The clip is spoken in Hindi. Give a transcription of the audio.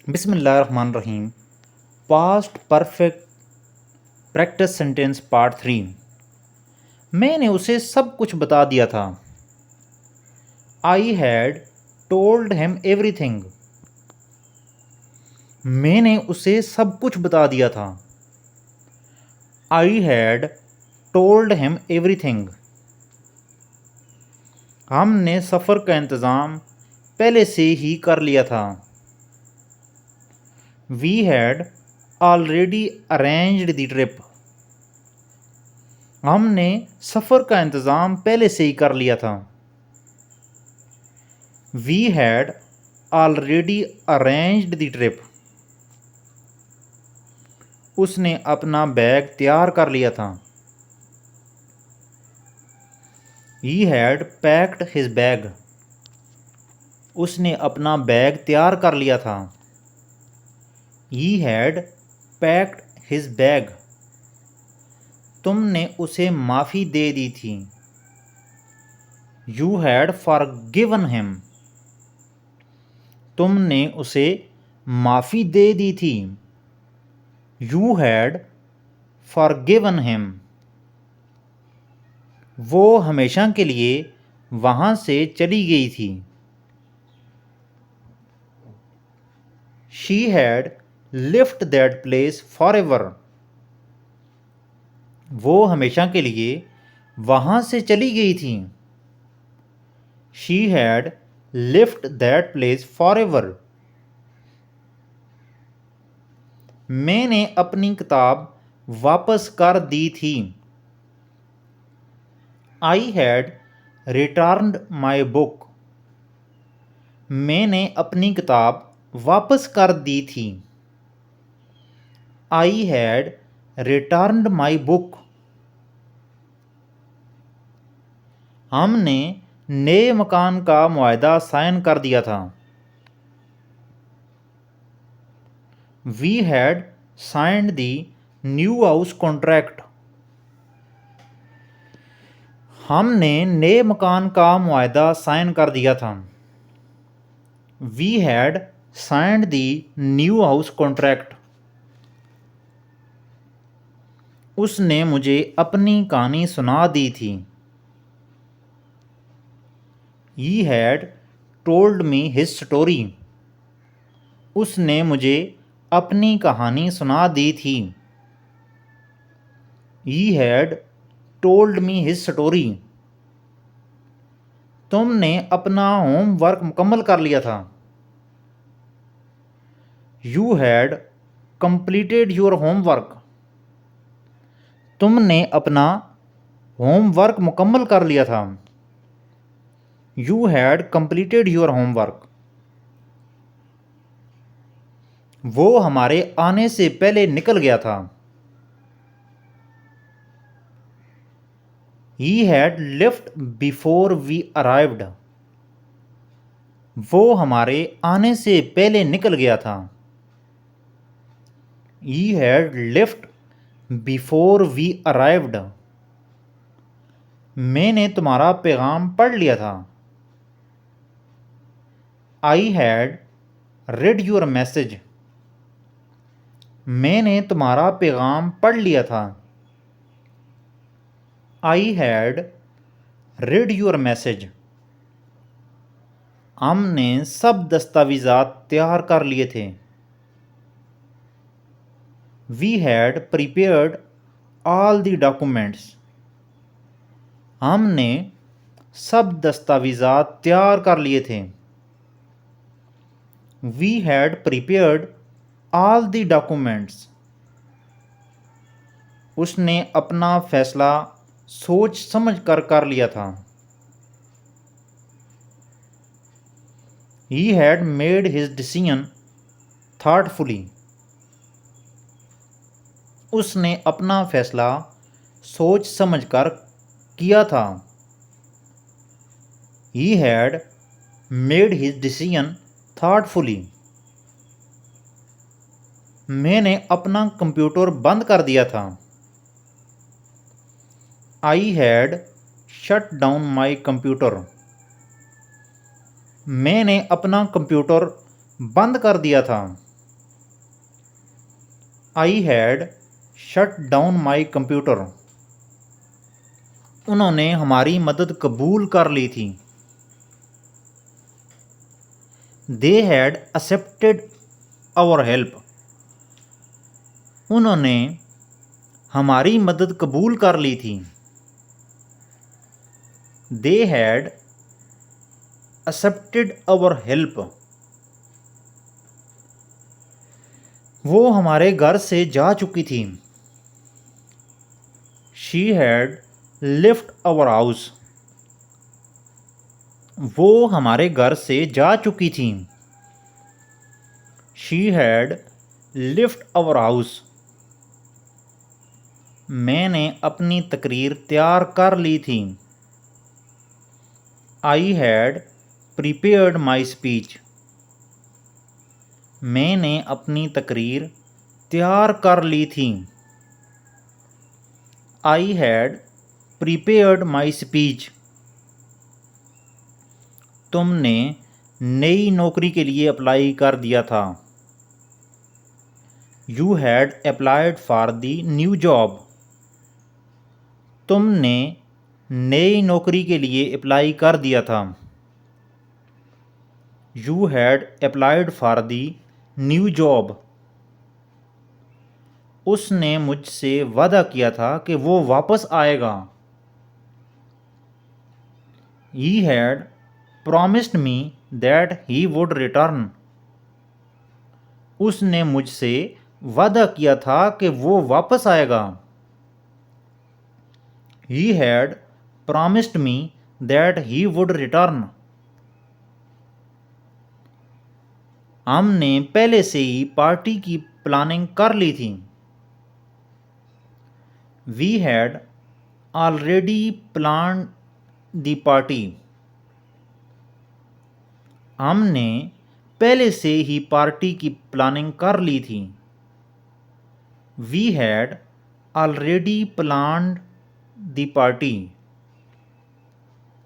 बिस्मिल्लाहिर्रहमानिर्रहीम। Past perfect practice sentence part 3। मैंने उसे सब कुछ बता दिया था। I had told him everything. मैंने उसे सब कुछ बता दिया था। I had told him everything. हमने सफ़र का इंतज़ाम पहले से ही कर लिया था। We had already arranged the trip. हमने सफ़र का इंतज़ाम पहले से ही कर लिया था। We had already arranged the trip. उसने अपना बैग तैयार कर लिया था। He had packed his bag. उसने अपना बैग तैयार कर लिया था। He had packed his bag. तुमने उसे माफ़ी दे दी थी। You had forgiven him. तुमने उसे माफ़ी दे दी थी। You had forgiven him. वो हमेशा के लिए वहाँ से चली गई थी। She had left that place for ever. वो हमेशा के लिए वहाँ से चली गई थी। She had left that place forever. मैंने अपनी किताब वापस कर दी थी। I had returned my book. मैंने अपनी किताब वापस कर दी थी। I had returned my book. हमने नए मकान का मुआहदा साइन कर दिया था। We had signed the new house contract. हमने नए मकान का मुआहदा साइन कर दिया था। We had signed the new house contract. उसने मुझे अपनी कहानी सुना दी थी। He had told me his story. उसने मुझे अपनी कहानी सुना दी थी। He had told me his story. तुमने अपना होमवर्क मुकम्मल कर लिया था। You had completed your homework. तुमने अपना होमवर्क मुकम्मल कर लिया था। You had completed your homework. वो हमारे आने से पहले निकल गया था। He had left before we arrived. वो हमारे आने से पहले निकल गया था। He had left before we arrived. मैंने तुम्हारा पैगाम पढ़ लिया था। I had read your message. मैंने तुम्हारा पैगाम पढ़ लिया था। I had read your message. हमने सब दस्तावेज़ात तैयार कर लिए थे। We had prepared all the documents. हमने सब दस्तावेज़ात तैयार कर लिए थे। We had prepared all the documents. उसने अपना फैसला सोच समझ कर लिया था। He had made his decision thoughtfully. उसने अपना फैसला सोच समझकर किया था। He had made his decision thoughtfully. मैंने अपना कंप्यूटर बंद कर दिया था। I had shut down my computer. मैंने अपना कंप्यूटर बंद कर दिया था। I had shut down my computer. उन्होंने हमारी मदद कबूल कर ली थी। They had accepted our help. उन्होंने हमारी मदद कबूल कर ली थी। They had accepted our help. वो हमारे घर से जा चुकी थी। She had left our house. वो हमारे घर से जा चुकी थी। She had left our house. मैंने अपनी तकरीर तैयार कर ली थी। I had prepared my speech. मैंने अपनी तकरीर तैयार कर ली थी। I had prepared my speech. तुमने नई नौकरी के लिए अप्लाई कर दिया था। You had applied for the new job. तुमने नई नौकरी के लिए अप्लाई कर दिया था। You had applied for the new job. उसने मुझसे वादा किया था कि वो वापस आएगा। He had promised me that he would return. उसने मुझसे वादा किया था कि वो वापस आएगा। He had promised me that he would return. हमने पहले से ही पार्टी की प्लानिंग कर ली थी। We had already planned the party. हमने पहले से ही पार्टी की प्लानिंग कर ली थी। We had already planned the party.